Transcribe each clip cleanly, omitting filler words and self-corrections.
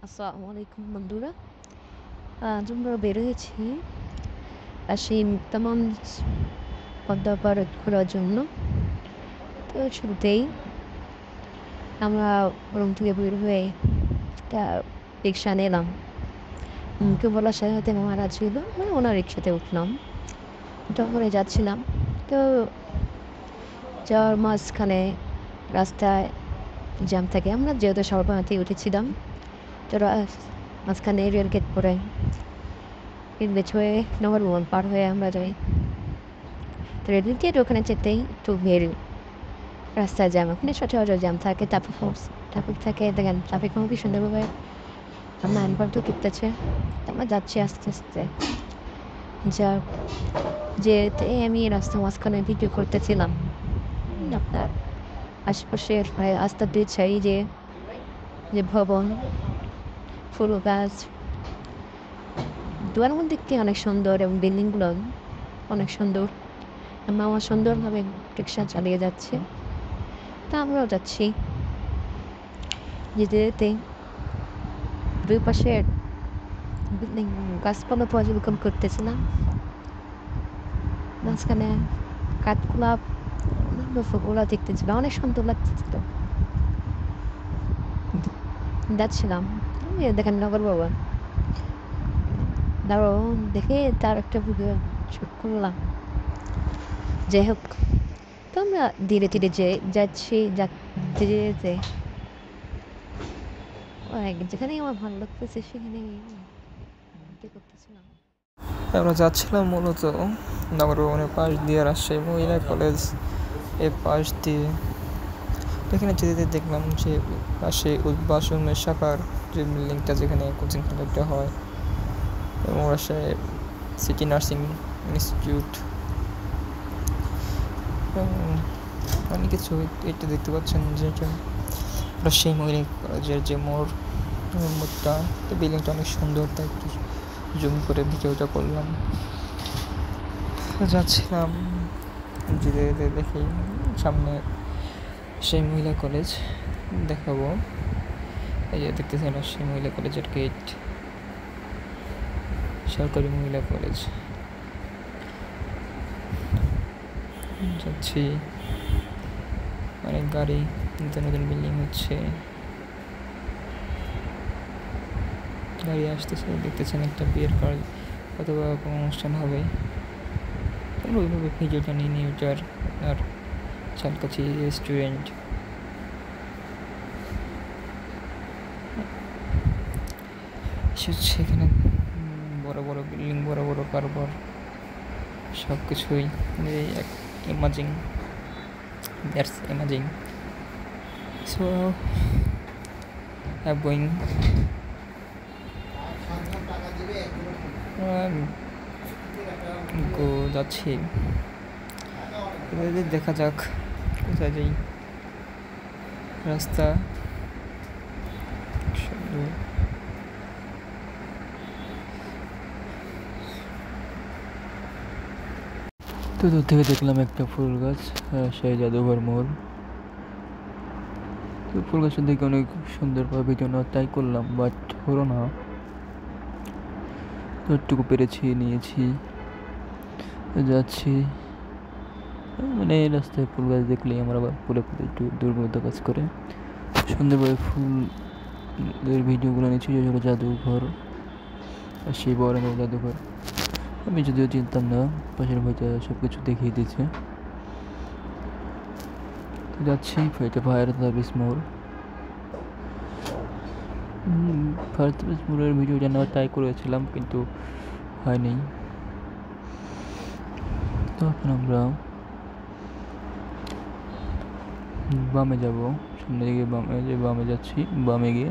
আসসালামু আলাইকুম বন্ধুরা। আজ আমরা বের হয়েছি সেই মুক্তামঞ্চ পদ্মা পাড় ঘোরার জন্য। তো শুরুতেই আমরা রুম থেকে বের হয়ে একটা রিক্সা নিলাম। কেউ বলার সাথে সাথে মারা ছিল, মানে ওনার রিক্সাতে উঠলাম। তারপরে যাচ্ছিলাম, তো যাওয়ার মাঝখানে রাস্তায় জ্যাম থাকে। আমরা যেহেতু সর্বনাথে উঠেছিলাম, তো মাঝখানে রেল গেট পরে বেচ হয়ে নম্বর 1 পার হয়ে আমরা যাই। তো রেল গেট ওখানে যেতেই একটু ভিড়, রাস্তায় জ্যাম, ওখানে সচরাচর জ্যাম থাকে। ট্রাফিক থাকে, দেখেন ট্রাফিক কি সুন্দরভাবে আমরা হ্যান্ডপার তো টিপতেছে। আমরা যাচ্ছি আস্তে আস্তে। যা যেতে আমি রাস্তার মাঝখানে ভিডিও করতেছিলাম। আপনার আশেপাশের রাস্তা দিয়ে চাই যে ভবন, ফুল গাছ, দুয়ার মধ্যে দেখতে অনেক সুন্দর এবং বিল্ডিংগুলো অনেক সুন্দর। মামা সুন্দরভাবে রিক্সা চালিয়ে যাচ্ছে, তা আমরাও যাচ্ছি। যেতে যেতে দুই পাশের বিল্ডিং গাছপালা পর্যবেক্ষণ করতেছিলাম। মাঝখানে কাঠগোলাপ, অন্যান্য ফুলগুলো দেখতেছিল, অনেক সুন্দর লাগতেছিল। যাচ্ছিলাম, দেখেন নগর বাবা দাঁড়ো, দেখে তার একটা ভিডিও শুট করলাম। যাই হোক, তো আমরা ধীরে ধীরে যাচ্ছি, যেতে যেতে যেখানে আমার ভালো লাগতেছে সেখানে করতেছিলাম। আমরা যাচ্ছিলাম মূলত নগর ভবনের পাশ দিয়ে রাজশাহী মহিলা কলেজ এর পাশ দিয়ে। এখানে যেতে দেখলাম যে পাশে উদ্ভাসন শাখার যে বিল্ডিংটা, যেখানে কোচিং সেন্টারটা হয়, এবং রাজশাহী সিটি নার্সিং ইনস্টিটিউট, অনেক কিছু এটা দেখতে পাচ্ছেন। যেটা রাজশাহী মহিলা কলেজের যে মোড়টা, তো বিল্ডিংটা অনেক সুন্দর, তাই একটু জুম করে ভিডিওটা করলাম। যাচ্ছিলাম, যেতে যেতে দেখি সামনে সেই মহিলা কলেজ দেখাবো। এই যে দেখতেছেন সেই মহিলা কলেজের গেট, সরকারি মহিলা কলেজ। যাচ্ছি, অনেক গাড়ি, নতুন নতুন বিল্ডিং হচ্ছে, গাড়ি আসতেছে। দেখতেছেন একটা বিয়ের কাজ অথবা কোনো অনুষ্ঠান হবে, ওইভাবে ভিডিওটা নিয়ে নিয়ে ওটার আপনার চালকাছি রেস্টুরেন্ট, সেখানে বড় বড় বিল্ডিং, বড় বড় কারবার, সব কিছুই imaging, that's imaging. So going, যাচ্ছি, দেখা যাক কোথায় যাই। রাস্তা সুন্দর, তো দূর থেকে দেখলাম একটা ফুল গাছ, সেই জাদুঘর মোড়। তো ফুল গাছটা দেখে অনেক সুন্দরভাবে ভিডিও নেওয়ার ট্রাই করলাম, বাট হলো না। যতটুকু পেরেছি নিয়েছি, যাচ্ছি। মানে এই রাস্তায় ফুল গাছ দেখলেই আমার আবার ফুলে ফুলে একটু দুর্বলতা কাজ করে। সুন্দরভাবে ফুলের ভিডিওগুলো নিয়েছি। হলো জাদুঘর, আর সেই বড় জাদুঘর। আমি যদিও চিনতাম না, পাশের ভাইটা সব কিছু দেখিয়ে দিয়েছে। যাচ্ছি, এটা ফায়ার সার্ভিস মোড়। ফায়ার সার্ভিস মোড়ের ভিডিওটা নেওয়ার ট্রাই করেছিলাম, কিন্তু হয়নি। তখন আমরা বামে যাব, সামনে দিকে বামে যাচ্ছি। বামে গিয়ে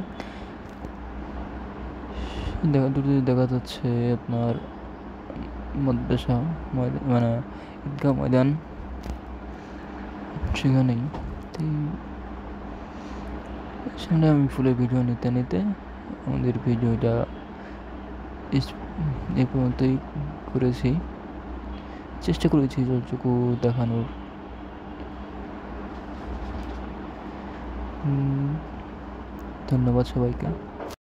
দেখা যাচ্ছে আপনার মাদ্রাসা, মানে ঈদগাহ ময়দান, সেখানেই। সামনে আমি ফুলের ভিডিও নিতে নিতে আমাদের ভিডিওটা এই পর্যন্তই করেছি, চেষ্টা করেছি যতটুকু দেখানোর। ধন্যবাদ সবাইকে।